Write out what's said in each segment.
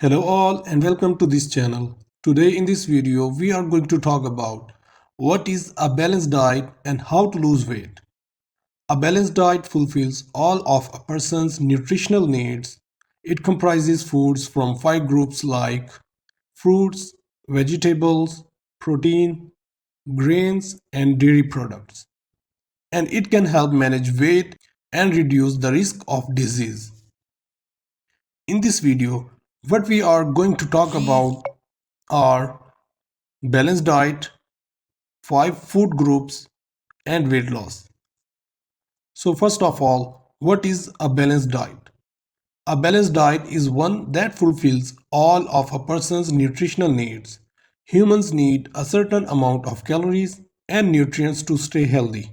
Hello all and welcome to this channel. Today in this video we are going to talk about what is a balanced diet and how to lose weight. A balanced diet fulfills all of a person's nutritional needs. It comprises foods from five groups like fruits, vegetables, protein, grains and dairy products. And it can help manage weight and reduce the risk of disease. In this video, what we are going to talk about are balanced diet, 5 food groups, and weight loss. So, first of all, what is a balanced diet? A balanced diet is one that fulfills all of a person's nutritional needs. Humans need a certain amount of calories and nutrients to stay healthy.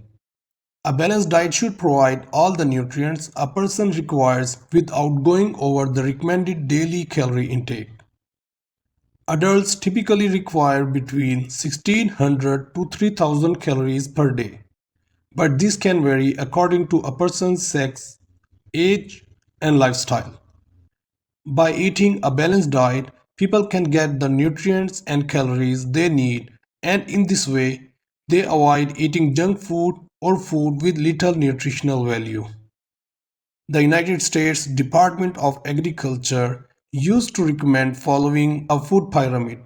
A balanced diet should provide all the nutrients a person requires without going over the recommended daily calorie intake. Adults typically require between 1600 to 3000 calories per day, but this can vary according to a person's sex, age, and lifestyle. By eating a balanced diet, people can get the nutrients and calories they need, and in this way, they avoid eating junk food or food with little nutritional value. The United States Department of Agriculture used to recommend following a food pyramid.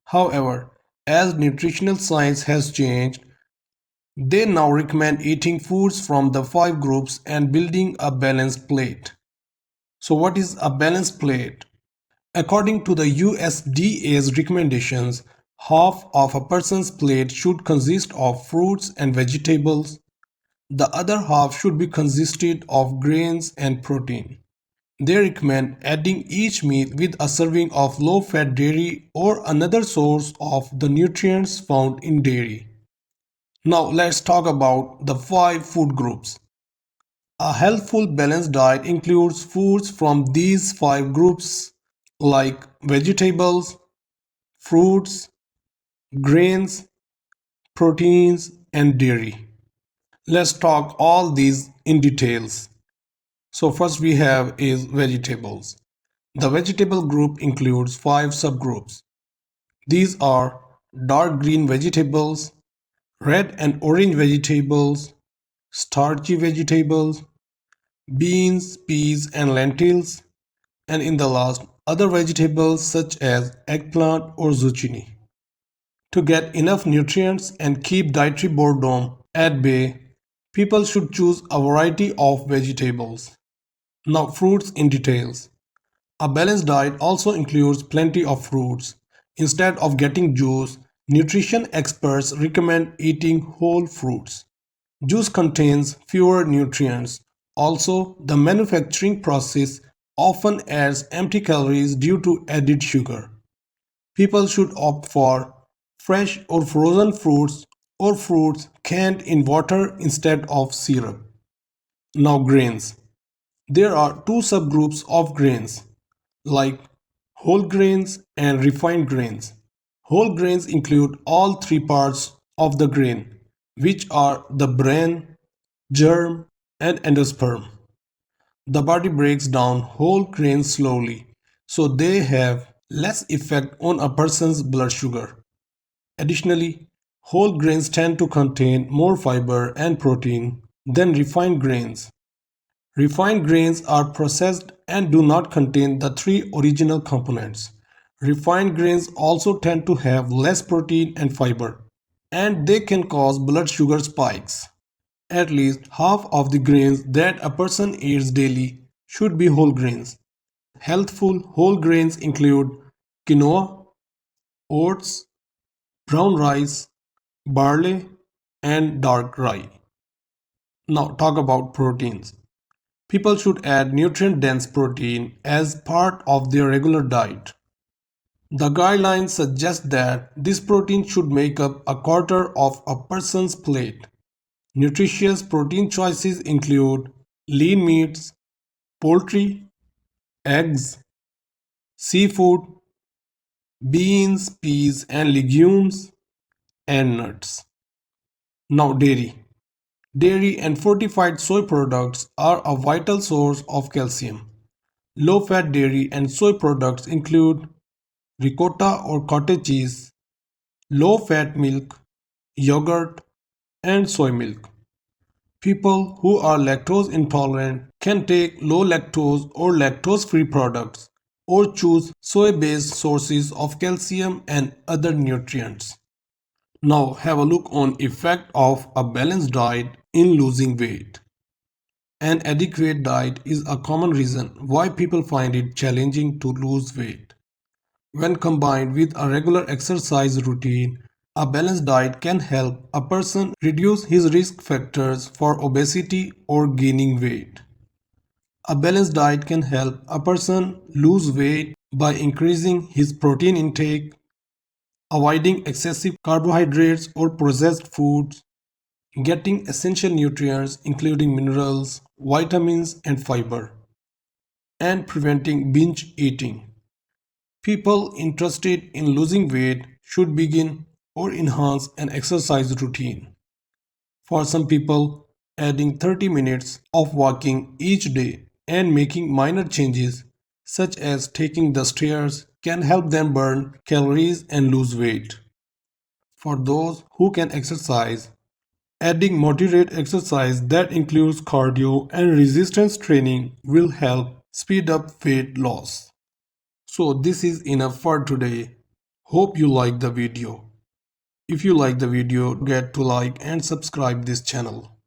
However, as nutritional science has changed, they now recommend eating foods from the five groups and building a balanced plate. So, what is a balanced plate? According to the USDA's recommendations, half of a person's plate should consist of fruits and vegetables. The other half should be consisted of grains and protein. They recommend adding each meal with a serving of low-fat dairy or another source of the nutrients found in dairy. Now let's talk about the five food groups. A healthful balanced diet includes foods from these five groups like vegetables, fruits, grains, proteins, and dairy. Let's talk all these in details. So first we have is vegetables. The vegetable group includes five subgroups. These are dark green vegetables, red and orange vegetables, starchy vegetables, beans, peas and lentils, and in the last, other vegetables such as eggplant or zucchini. To get enough nutrients and keep dietary boredom at bay, people should choose a variety of vegetables. Now fruits in details. A balanced diet also includes plenty of fruits. Instead of getting juice, nutrition experts recommend eating whole fruits. Juice contains fewer nutrients. Also, the manufacturing process often adds empty calories due to added sugar. People should opt for fresh or frozen fruits or fruits canned in water instead of syrup. Now, grains. There are two subgroups of grains like whole grains and refined grains. Whole grains include all three parts of the grain, which are the bran, germ, and endosperm. The body breaks down whole grains slowly, so they have less effect on a person's blood sugar. Additionally, whole grains tend to contain more fiber and protein than refined grains. Refined grains are processed and do not contain the three original components. Refined grains also tend to have less protein and fiber, and they can cause blood sugar spikes. At least half of the grains that a person eats daily should be whole grains. Healthful whole grains include quinoa, oats, brown rice, barley, and dark rye. Now talk about proteins. People should add nutrient-dense protein as part of their regular diet. The guidelines suggest that this protein should make up a quarter of a person's plate. Nutritious protein choices include lean meats, poultry, eggs, seafood, beans, peas and legumes, and nuts. Now dairy. Dairy and fortified soy products are a vital source of calcium. Low-fat dairy and soy products include ricotta or cottage cheese, low-fat milk, yogurt, and soy milk. People who are lactose intolerant can take low lactose or lactose free products or choose soy based sources of calcium and other nutrients. Now have a look on effect of a balanced diet in losing weight. An adequate diet is a common reason why people find it challenging to lose weight. When combined with a regular exercise routine, a balanced diet can help a person reduce his risk factors for obesity or gaining weight. A balanced diet can help a person lose weight by increasing his protein intake, avoiding excessive carbohydrates or processed foods, getting essential nutrients including minerals, vitamins, and fiber, and preventing binge eating. People interested in losing weight should begin or enhance an exercise routine. For some people, adding 30 minutes of walking each day and making minor changes, such as taking the stairs, can help them burn calories and lose weight. For those who can exercise, adding moderate exercise that includes cardio and resistance training will help speed up weight loss. So this is enough for today. Hope you like the video. If you like the video, get to like and subscribe this channel.